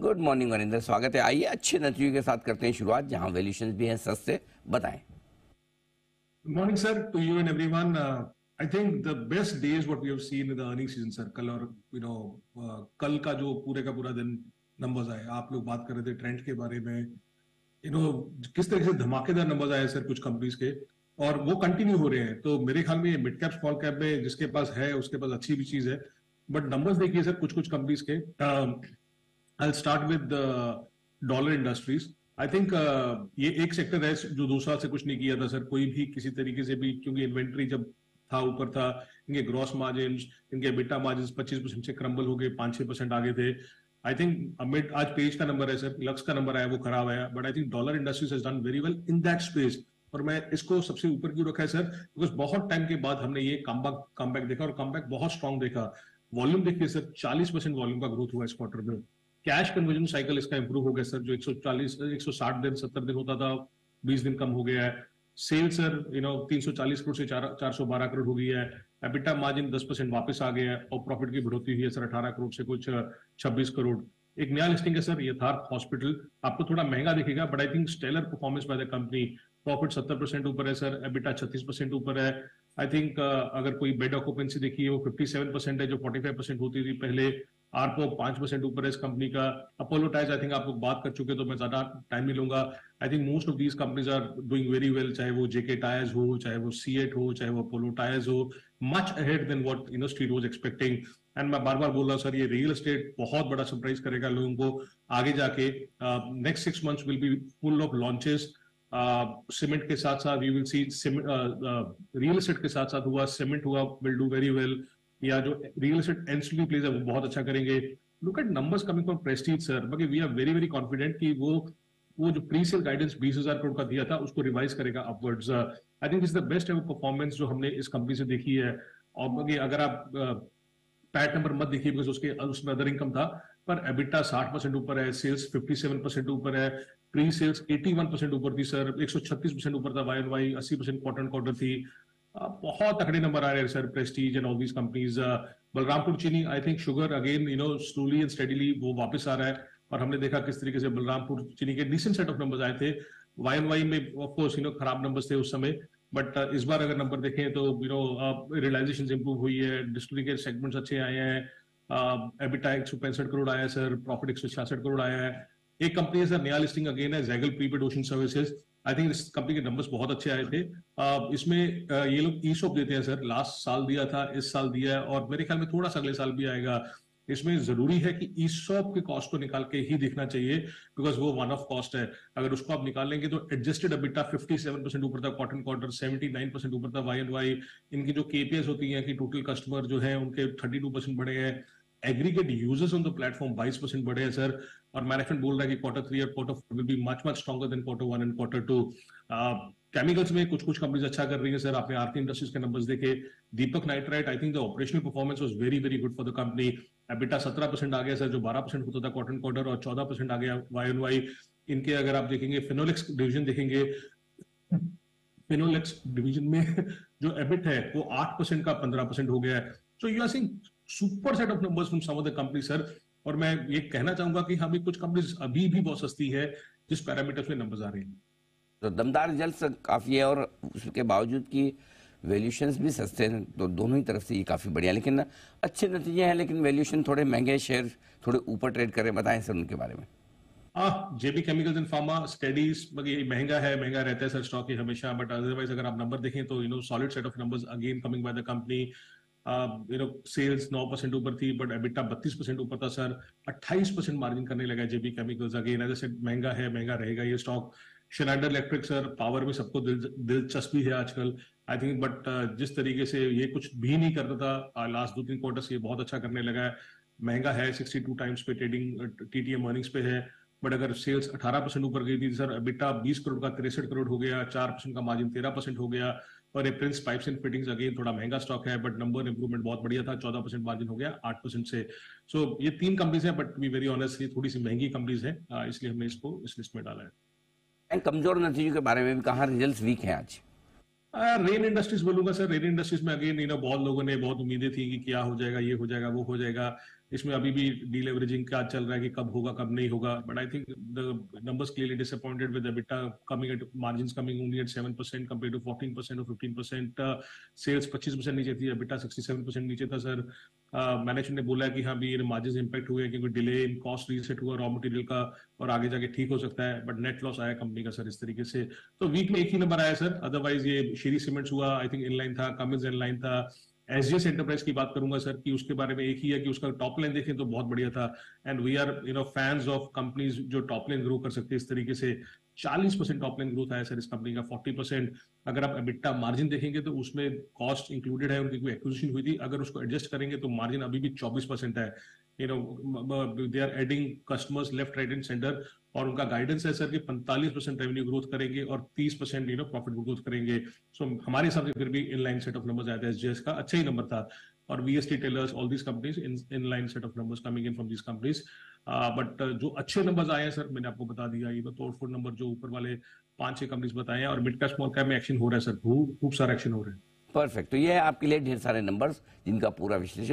Good morning Varinder, स्वागत है। आइए अच्छे नतीजों के साथ करते हैं शुरुआत, जहां वैल्यूएशंस भी हैं सस्ते। बताएं। Good morning, sir, to you and everyone. I think the best days what we have seen in the earnings season, sir. कल और कल का जो पूरे का पूरा दिन नंबर्स आए, आप लोग बात कर रहे थे ट्रेंड के बारे में, किस तरह से धमाकेदार नंबर्स आए सर कुछ कंपनीज के, और वो कंटिन्यू हो रहे हैं। तो मेरे ख्याल में मिड कैप स्मॉल कैप में जिसके पास है उसके पास अच्छी भी चीज है, बट नंबर्स देखिए सर कुछ कुछ कंपनीज के। I'll start with dollar industries. I think ये एक सेक्टर है जो 2 साल से कुछ नहीं किया था सर, कोई भी किसी तरीके से भी, क्योंकि इन्वेंट्री जब था ऊपर था, इनके ग्रॉस मार्जिन, इनके एबिटा मार्जिन 25% से क्रम्बल हो गए, 5-6% आगे थे। आई थिंक अमिड आज पेज का नंबर है सर, लक्स का नंबर आया वो खराब आया, but I think dollar industries has done very well in that space. और मैं इसको सबसे ऊपर क्यों रखा है सर, बिकॉज बहुत टाइम के बाद हमने ये कमबैक देखा, और कमबैक बहुत स्ट्रॉन्ग देखा। वॉल्यूम देखिए सर, 40% वॉल्यूम का ग्रोथ हुआ इस क्वार्टर में। कैश कन्वर्जन साइकिल इसका इंप्रूव हो गया सर, जो 160 दिन 70 दिन होता था 20 दिन कम हो गया है। सेल सर 340 करोड़ से 412 करोड़ हो गई है। एबिटा मार्जिन 10% वापस आ गया है, और प्रॉफिट की बढ़ोतरी हुई है सर 18 करोड़ से कुछ 26 करोड़। एक नया लिस्टिंग है सर यथार्थ हॉस्पिटल, आपको थोड़ा महंगा दिखेगा, but I think stellar performance by the company. Profit 70% ऊपर है सर, एबिटा 36% ऊपर है। आई थिंक अगर कोई बेड ऑक्यूपेंसी देखिए वो 57% है, जो 45% होती थी पहले। आरपो 5% ऊपर है इस कंपनी का। अपोलो टायर्स आई थिंक आप लोग बात कर चुके, तो मैं ज्यादा टाइम नहीं लूंगा। I think most of these companies are doing very well, चाहे वो जेके टायर्स हो, चाहे वो सीएट हो, चाहे वो अपोलो टायर्स हो, much ahead than what street was expecting. And मैं बार बार बोल रहा हूँ सर, ये रियल एस्टेट बहुत बड़ा सरप्राइज करेगा लोगों को आगे जाके। Next 6 months will be full of launches. Cement के साथ साथ you will see real estate के साथ साथ हुआ सीमेंट हुआ विल डू वेरी वेल, या जो रियल एस्टेट एंसिलरी प्लेज है वो बहुत अच्छा करेंगे। Look at numbers coming from Prestige sir, बाकी we are very very confident कि वो जो प्री सेल गाइडेंस 20,000 करोड़ का दिया था उसको रिवाइज करेगा upwards. I think is the best ever performance जो हमने इस कंपनी से देखी है। और बाकी अगर आप पैट नंबर मत देखिए, बिकॉज उसमें अदर इनकम था, पर एबिटा 60% ऊपर है, सेल्स 57% ऊपर है, प्री सेल्स 81% ऊपर थी सर, 136% ऊपर था Y and Y, 80% quarter and quarter थी। बहुत तगड़े नंबर आ रहे हैं sir, Prestige and all these companies. Balrampur Chini, I think sugar again slowly and steadily वो वापस आ रहा है, और हमने देखा किस तरीके से बलरामपुर चीनी के डिसेंट सेट ऑफ नंबर्स आए थे। वाई एंड वाई में ऑफ कोर्स खराब नंबर्स थे उस समय, बट इस बार अगर नंबर देखें तो रियलाइजेशन इंप्रूव हुई है, डिस्टिलरी के सेगमेंट्स अच्छे आए हैं। एबिटा 165 करोड़ आया है सर, प्रॉफिट 166 करोड़ आया है। एक कंपनी है सर नया लिस्टिंग अगेन है, Zaggle prepaid ocean services. I think इस कंपनी के नंबर्स बहुत अच्छे आए थे। इसमें ये लोग ईसॉप देते हैं सर, लास्ट साल दिया था, इस साल दिया है, और मेरे ख्याल में थोड़ा सा अगले साल भी आएगा। इसमें जरूरी है कि ईसॉप के कॉस्ट को निकाल के ही देखना चाहिए, बिकॉज वो वन ऑफ कॉस्ट है। अगर उसको आप निकाल लेंगे तो एडजस्टेड एबिटा 57% ऊपर था क्वार्टर क्वार्टर, 79% ऊपर था वाई एंड वाई। इनकी जो केपीएस होती है कि टोटल कस्टमर जो है उनके 32% बढ़े हैं, aggregate users on the platform 22% बढ़े हैं सर, और मैनेजमेंट बोल रहा है कि Q3 और Q4 will be much stronger than Q1 and Q2। Chemicals में कुछ कुछ कंपनीज अच्छा कर रही है सर, आपने आरती इंडस्ट्रीज के नंबर्स देखे। Deepak nitrite, I think the operational performance was very very good for the company. EBITDA 17% आ गया सर, जो 12% होता था क्वार्टर क्वार्टर, और 14% आ गया वाई एंड वाई। इनके अगर आप देखेंगे फिनोलेक्स डिवीजन देखेंगे, फिनोलेक्स डिवीजन में जो एबिट है वो 8% का 15% हो गया है। So you are seeing super set of numbers from some of the company sir. और मैं ये कहना चाहूंगा कि हमें कुछ कंपनीज अभी भी बहुत सस्ती है जिस पैरामीटर्स में नंबर्स आ रहे हैं। तो दमदार रिजल्ट काफी है, और उसके बावजूद कि वैल्यूएशंस भी सस्ते हैं, तो दोनों ही तरफ से ये काफी बढ़िया, लेकिन अच्छे नतीजे हैं, लेकिन वैल्यूएशन थोड़े महंगे, शेयर थोड़े ऊपर ट्रेड करें। बताएं सर उनके बारे में। जेबी केमिकल्स एंड फार्मा स्टडीज, महंगा है, महंगा रहता है सर स्टॉक ही हमेशा, बट अदरवाइज अगर आप नंबर देखें तो solid set of numbers again coming by the company. Sales 9% ऊपर थी, बट एबिटा 32% ऊपर था सर। 28% मार्जिन करने लगा JB chemicals, again as I said महंगा है, महंगा रहेगा ये stock. Schneider Electric sir, power में सबको दिलचस्पी है आजकल, आई थिंक, बट जिस तरीके से ये कुछ भी नहीं करता था लास्ट 2-3 क्वार्टर से, ये बहुत अच्छा करने लगा है। महंगा है, 62 टाइम्स पे ट्रेडिंग टीटीएम अर्निंग्स पे है, बट अगर सेल्स 18% ऊपर गई थी सर, एबिटा 20 करोड़ का 63 करोड़ हो गया, 4% का मार्जिन 13% हो गया। और ये Prince pipes and fittings again थोड़ा महंगा स्टॉक है, बट नंबर इंप्रूवमेंट बहुत बढ़िया था, 14% मार्जिन हो गया 8% से। सो ये 3 कंपनीज हैं, but to be very honest ये थोड़ी सी महंगी कंपनीज है, इसलिए हमने इसको इस लिस्ट में डाला है। कमजोर नतीजों के बारे में भी कहा, रिजल्ट वीक है आज। रेन इंडस्ट्रीज बोलूंगा सर, रेन इंडस्ट्रीज में अगेन बहुत लोगों ने बहुत उम्मीदें थी कि क्या हो जाएगा, ये हो जाएगा, वो हो जाएगा। इसमें अभी भी डीलेवरेजिंग क्या चल रहा है कि कब होगा कब नहीं होगा, but I think the numbers clearly disappointed with EBITDA coming at margins coming only at 7% compare to 14% और 15%। सेल्स 25% नीचे थी, EBITDA 67% नीचे था सर। मैनेजमेंट ने बोला है कि हाँ भी ये मार्जिन इंपैक्ट हुए क्योंकि डिले इन कॉस्ट रीसेट हुआ रॉ मटेरियल का और आगे जाके ठीक हो सकता है, बट नेट लॉस आया कंपनी का सर इस तरीके से। तो वीक में एक ही नंबर आया सर, अदरवाइज ये श्री सीमेंट्स हुआ आई थिंक इनलाइन था, कमिंस इनलाइन था। एसजीएस एंटरप्राइज की बात करूंगा सर कि उसके बारे में एक ही है कि उसका टॉप लाइन देखें तो बहुत बढ़िया था, and we are fans of companies जो टॉप लाइन ग्रो कर सकते हैं इस तरीके से। 40% टॉप लाइन ग्रोथ आया सर इस कंपनी का, 40%। अगर आप EBITDA मार्जिन देखेंगे तो उसमें कॉस्ट इंक्लूडेड है, उनकी कोई एक्विजिशन हुई थी, अगर उसको एडजस्ट करेंगे तो मार्जिन अभी भी 24% है। They are adding customers left right and centre, और उनका गाइडेंस है सर कि 45% रेवेन्यू ग्रोथ करेंगे और 30% प्रॉफिट ग्रोथ करेंगे। सो हमारे हिसाब से फिर भी in line set of numbers आया था, एसजीएस का अच्छा ही नंबर था, और VST tillers all these companies in line set of numbers coming in from these companies. But जो अच्छे नंबर्स आए हैं सर मैंने आपको बता दिया, ये तो तोड़फोड़ नंबर जो ऊपर वाले 5-6 कंपनीज बताए हैं, और मिड कैप स्मॉल कैप में एक्शन हो रहा है सर, खूब सारा एक्शन हो रहा है। परफेक्ट। तो ये है आपके लिए ढेर सारे नंबर्स जिनका पूरा विश्लेषण